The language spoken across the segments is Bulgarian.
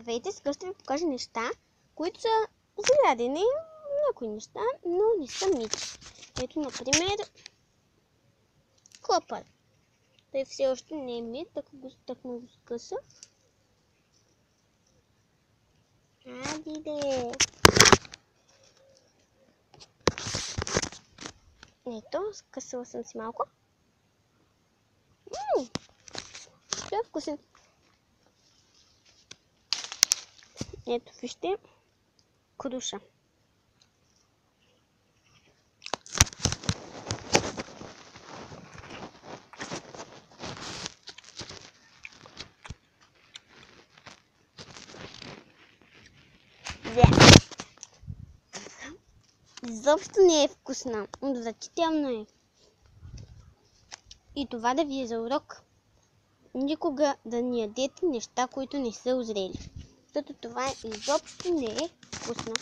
Здравейте, сега ще ви покажа неща, които са за ядене, някои неща, но не са мити. Ето, например, клапър. Той все още не е мит, така го скъса. Адиде! Ето, скъсала съм си малко. Той е вкусен. Ето, вижте, круша. Изобщо не е вкусна. Отвратително е. И това да ви е за урок. Никога да не ядете неща, които не са озрели. Защото това изобщо не е вкусно.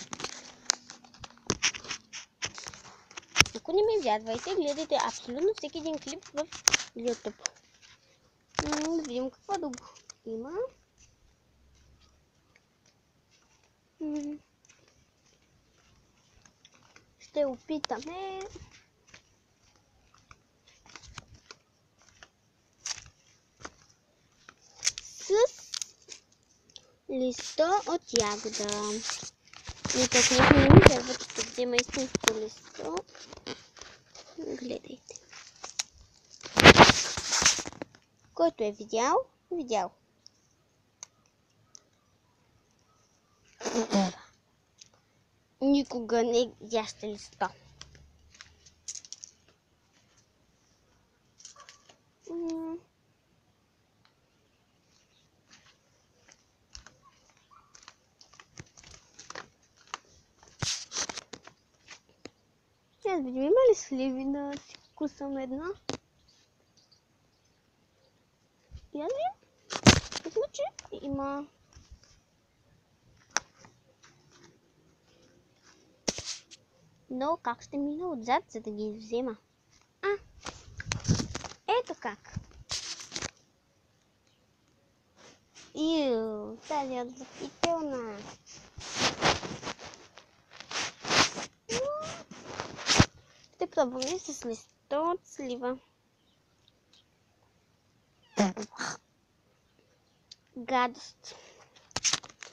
Ако не ми вярвайте, гледайте абсолютно всеки един клип в YouTube. Да видим какво друго има. Ще опитаме с листо от ягода. И така не ми вярват, ще взема истинско листо. Гледайте. Който е видял. Никога не яще листо. Сейчас видим, има ли сливи да си вкусам една? Яли? Мисля, че има. Но как ще мина отзад, за да ги взема? Ето как. Тази е отвратителна. Ще пробваме с листо от слива. Гадост.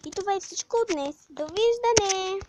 И това е всичко от днес. Довиждане!